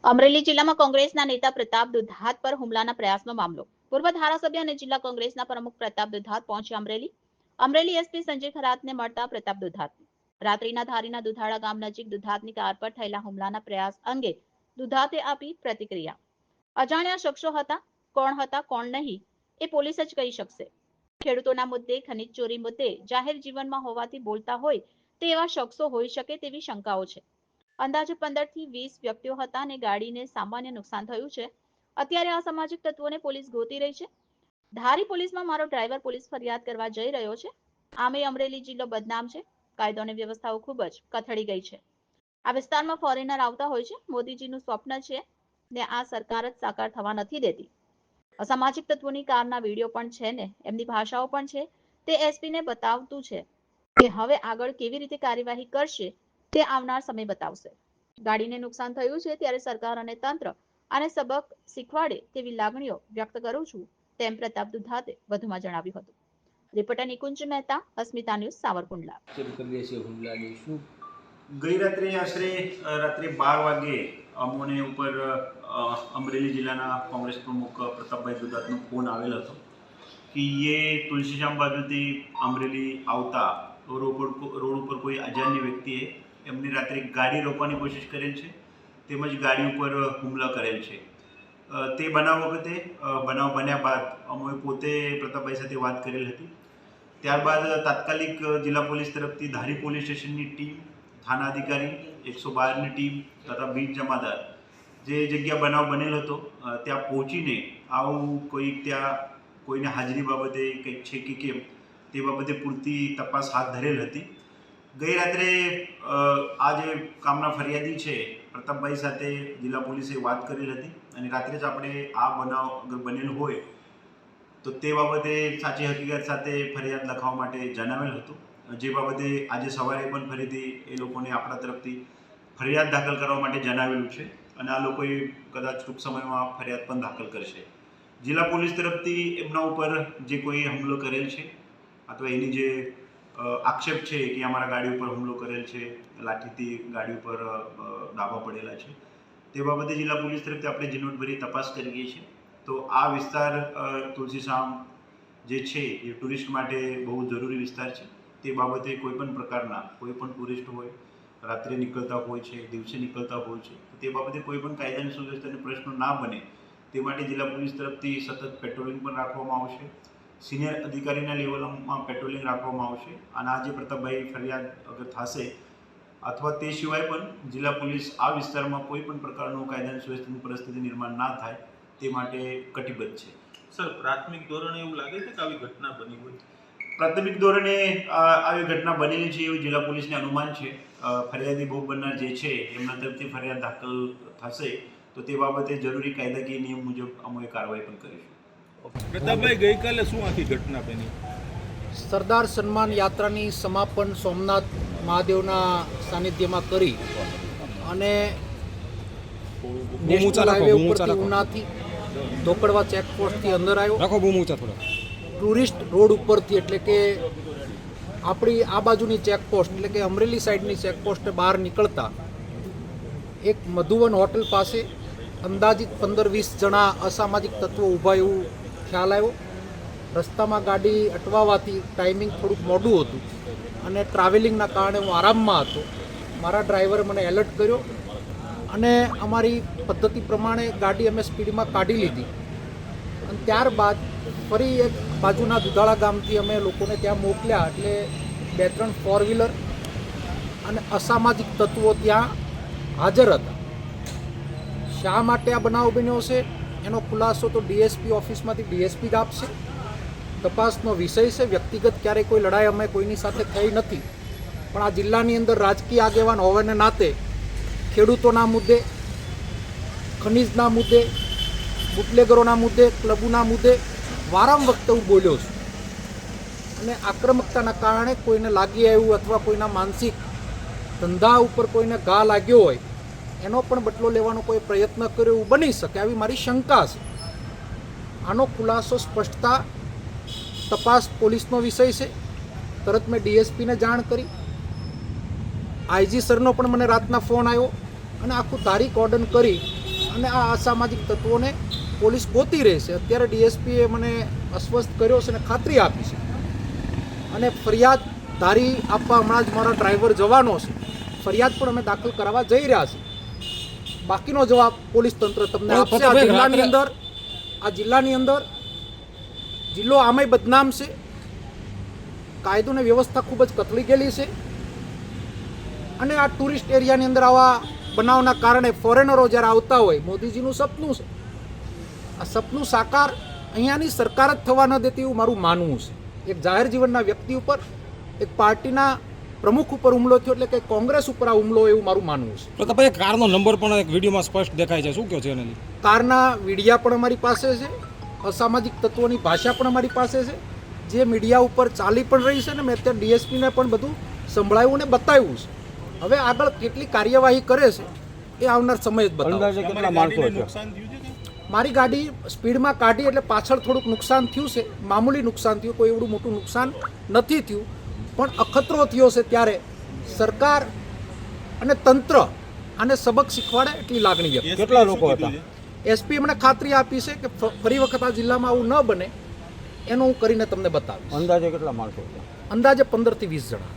અમરેલી જિલ્લામાં કોંગ્રેસના નેતા પ્રતાપ દુધાત પર હુમલાના પ્રયાસનો મામલો. પૂર્વ ધારાસભ્ય અને જિલ્લા કોંગ્રેસના પ્રમુખ પ્રતાપ દુધાત પહોંચ્યા અમરેલી એસપી સંજય ખરાતને મળતા પ્રતાપ દુધાત રાત્રિના ધારીના દુધાળા ગામ નજીક દુધાતની કાર પર થયેલા હુમલાના પ્રયાસ અંગે દુધાતે આપી પ્રતિક્રિયા. અજાણ્યા શખ્સો હતા કોણ નહીં એ પોલીસ જ કહી શકશે. ખેડૂતોના મુદ્દે, ખનીજ ચોરી મુદ્દે જાહેર જીવનમાં હોવાથી બોલતા હોય તે એવા શખ્સો હોઈ શકે તેવી શંકાઓ છે. અંદાજે 15 થી 20 વ્યક્તિઓ હતા અને ગાડીને સામાન્ય નુકસાન થયું છે. અત્યારે અસામાજિક તત્વોને પોલીસ ગોતી રહી છે. ધારી પોલીસમાં મારો ડ્રાઈવર પોલીસ ફરિયાદ કરવા જઈ રહ્યો છે. આમે અમરેલી જિલ્લો બદનામ છે. કાયદો અને વ્યવસ્થાઓ ખૂબ જ કથળી ગઈ છે. આ વિસ્તારમાં ફોરેનર આવતા હોય છે. મોદીજીનું સ્વપ્ન છે ને આ સરકાર જ સાકાર થવા નથી દેતી. અસામાજિક તત્વોની કારના વિડીયો પણ છે ને એમની ભાષાઓ પણ છે. તે એસપીને બતાવતું છે કે હવે આગળ કેવી રીતે કાર્યવાહી કરશે તે આવનાર સમય બતાવશે. ગાડીને નુકસાન થયું છે ત્યારે સરકાર અને તંત્ર આને સબક શીખવાડે તેવી લાગણીઓ વ્યક્ત કરું છું તેમ પ્રતાપ દુધાતે વધુમાં જણાવ્યું હતું. રિપોર્ટર નિકુંજ મહેતા, અસ્મિતા ન્યૂઝ, સાવરકુંડલા. ગઈ રાત્રે આશરે રાત્રે 12 વાગે અમોને ઉપર અમરેલી જિલ્લાના કોંગ્રેસ પ્રમુખ પ્રતાપભાઈ દુધાતનો ફોન આવેલ હતો કે એ તુલસીશ્યામ બાજુથી અમરેલી આવતા રોડ ઉપર કોઈ અજાણ્ય વ્યક્તિએ એમની રાત્રે ગાડી રોકવાની કોશિશ કરેલ છે તેમજ ગાડી ઉપર હુમલા કરેલ છે. તે બનાવ વખતે બનાવ બન્યા બાદ અમે પોતે પ્રતાપભાઈ સાથે વાત કરેલ હતી. ત્યારબાદ તાત્કાલિક જિલ્લા પોલીસ તરફથી ધારી પોલીસ સ્ટેશનની ટીમ, થાના અધિકારી, 112ની ટીમ તથા બીટ જમાદાર જે જગ્યા બનાવ બનેલ હતો ત્યાં પહોંચીને આવું ત્યાં કોઈને હાજરી બાબતે કંઈક છે કે કેમ તે બાબતે પૂરતી તપાસ હાથ ધરેલ હતી. ગઈ રાત્રે આ જે કામના ફરિયાદી છે પ્રતાપભાઈ સાથે જિલ્લા પોલીસે વાત કરેલ હતી અને રાત્રે જ આપણે આ બનાવ અગર બનેલ હોય તો તે બાબતે સાચી હકીકત સાથે ફરિયાદ લખવા માટે જણાવેલ હતું. જે બાબતે આજે સવારે પણ ફરીથી એ લોકોને આપણા તરફથી ફરિયાદ દાખલ કરવા માટે જણાવેલું છે અને આ લોકોએ કદાચ ટૂંક સમયમાં ફરિયાદ પણ દાખલ કરશે. જિલ્લા પોલીસ તરફથી એમના ઉપર જે કોઈ હુમલો કરેલ છે અથવા એની જે આક્ષેપ છે કે અમારા ગાડી ઉપર હુમલો કરેલ છે, લાઠીથી ગાડી ઉપર ડાબા પડેલા છે, તે બાબતે જિલ્લા પોલીસ તરફથી આપણે ઝીણવટભરી તપાસ કરીએ છીએ. તો આ વિસ્તાર તુલસીશ્યામ જે છે એ ટુરિસ્ટ માટે બહુ જરૂરી વિસ્તાર છે. તે બાબતે કોઈપણ પ્રકારના કોઈપણ ટુરિસ્ટ હોય, રાત્રે નીકળતા હોય છે, દિવસે નીકળતા હોય છે, તો તે બાબતે કોઈપણ કાયદાની સુવ્યવસ્થાને પ્રશ્નો ના બને તે માટે જિલ્લા પોલીસ તરફથી સતત પેટ્રોલિંગ પણ રાખવામાં આવશે. સિનિયર અધિકારીના લેવલમાં પેટ્રોલિંગ રાખવામાં આવશે અને આ જે પ્રતાપભાઈ ફરિયાદ અગર થશે અથવા તે સિવાય પણ જિલ્લા પોલીસ આ વિસ્તારમાં કોઈ પણ પ્રકારનું કાયદાની સુવ્યવસ્થાની પરિસ્થિતિ નિર્માણ ના થાય તે માટે કટિબદ્ધ છે. સર, પ્રાથમિક ધોરણે એવું લાગે છે કે આવી ઘટના બની હોય? પ્રાથમિક ધોરણે આવી ઘટના બનેલી છે એવું જિલ્લા પોલીસને અનુમાન છે. ફરિયાદી ભોગ બનનાર જે છે એમના તરફથી ફરિયાદ દાખલ થશે તો તે બાબતે જરૂરી કાયદાકીય નિયમ મુજબ અમે કાર્યવાહી પણ કરીશું. પ્રતાપભાઈ, ગઈકાલે શું આખી ઘટના બની? સરદાર સન્માન યાત્રાની સમાપન સોમનાથ મહાદેવના સાનિધ્યમાં કરી અને નેશનલ હાઈવે ઉપરથી ઉનાથી ધોકડવા ચેકપોસ્ટથી અંદર આવ્યો. ટુરિસ્ટ રોડ ઉપરથી એટલે કે આપણી આ બાજુની ચેકપોસ્ટ એટલે કે અમરેલી સાઈડની ચેકપોસ્ટે બહાર નીકળતા એક મધુવન હોટલ પાસે અંદાજિત 15-20 જણા અસામાજિક તત્વો ઊભા એવું ખ્યાલ આવ્યો. રસ્તામાં ગાડી અટવાવાથી ટાઈમિંગ થોડુંક મોડું હતું અને ટ્રાવેલિંગના કારણે હું આરામમાં હતો. મારા ડ્રાઈવરે મને એલર્ટ કર્યો અને અમારી પદ્ધતિ પ્રમાણે ગાડી અમે સ્પીડમાં કાઢી લીધી અને ત્યારબાદ ફરી એક બાજુના દુધાળા ગામથી અમે લોકોને ત્યાં મોકલ્યા. એટલે 2-3 ફોર વ્હીલર અને અસામાજિક તત્વો ત્યાં હાજર હતા. શા માટે આ બનાવ બન્યો છે એનો ખુલાસો તો ડીએસપી ઓફિસમાંથી ડીએસપી જ આપશે. તપાસનો વિષય છે. વ્યક્તિગત ક્યારેય કોઈ લડાઈ અમે કોઈની સાથે થઈ નથી, પણ આ જિલ્લાની અંદર રાજકીય આગેવાન હોવાને નાતે ખેડૂતોના મુદ્દે, ખનીજના મુદ્દે, બુટલેગરોના મુદ્દે, ક્લબોના મુદ્દે વારંવાર હું બોલ્યો છું અને આક્રમકતાના કારણે કોઈને લાગી આવ્યું અથવા કોઈના માનસિક ધંધા ઉપર કોઈને ઘા લાગ્યો હોય એનો પણ બદલો લેવાનો કોઈ પ્રયત્ન કર્યો એવું બની શકે, આવી મારી શંકા છે. આનો ખુલાસો સ્પષ્ટતા તપાસ પોલીસનો વિષય છે. તરત મેં ડીએસપીને જાણ કરી. આઈજી સરનો પણ મને રાતના ફોન આવ્યો અને આખું તારીખ ઓર્ડર કરી અને આ અસામાજિક તત્વોને પોલીસ ગોતી રહી છે. અત્યારે ડીએસપીએ મને અસ્વસ્થ કર્યો છે અને ખાતરી આપી છે અને ફરિયાદ ધારી આપવા હમણાં જ મારા ડ્રાઈવર જવાનો છે. ફરિયાદ પણ અમે દાખલ કરાવવા જઈ રહ્યા છીએ. બાકીનો જવાબ પોલીસ તંત્ર તમને આપશે. આ જિલ્લાની અંદર જિલ્લો આમાંય બદનામ છે. કાયદો ને વ્યવસ્થા ખૂબ જ કથળી ગયેલી છે અને આ ટુરિસ્ટ એરિયાની અંદર આવા બનાવના કારણે ફોરેનરો જ્યારે આવતા હોય, મોદીજીનું સપનું છે, આ સપનું સાકાર અહીંયાની સરકાર જ થવા ન દેતી એવું મારું માનવું છે. એક જાહેર જીવનના વ્યક્તિ ઉપર, એક પાર્ટીના પ્રમુખ ઉપર હુમલો થયો એટલે કે કોંગ્રેસ ઉપર આ હુમલો એવું મારું માનવું છે. તો પછી કારનો નંબર પણ એક વિડીયોમાં સ્પષ્ટ દેખાય છે, શું કહો છો એને લઈને? કારના વિડીયા પણ અમારી પાસે છે, અસામાજિક તત્વોની ભાષા પણ અમારી પાસે છે, જે મીડિયા ઉપર ચાલી પણ રહી છે ને મેં અત્યારે ડીએસપીને પણ બધું સંભળાવ્યું ને બતાવ્યું છે. હવે આગળ કેટલી કાર્યવાહી કરે છે એ આવનાર સમય જ બતાવશે. નુકસાન થયું છે કે? મારી ગાડી સ્પીડમાં કાઢી એટલે પાછળ થોડુંક નુકસાન થયું છે, મામૂલી નુકસાન થયું, કોઈ એવડું મોટું નુકસાન નથી થયું. પણ અખતરો થયો છે ત્યારે સરકાર અને તંત્ર આને સબક શીખવાડે એટલી લાગણી વ્યક્ત. કેટલા લોકો હતા? એસપી એમણે ખાતરી આપી છે કે ફરી વખત આ જિલ્લામાં આવું ન બને એનું હું કરીને તમને બતાવીશ. અંદાજે કેટલા માણસો હતા? અંદાજે 15 થી 20 જણા.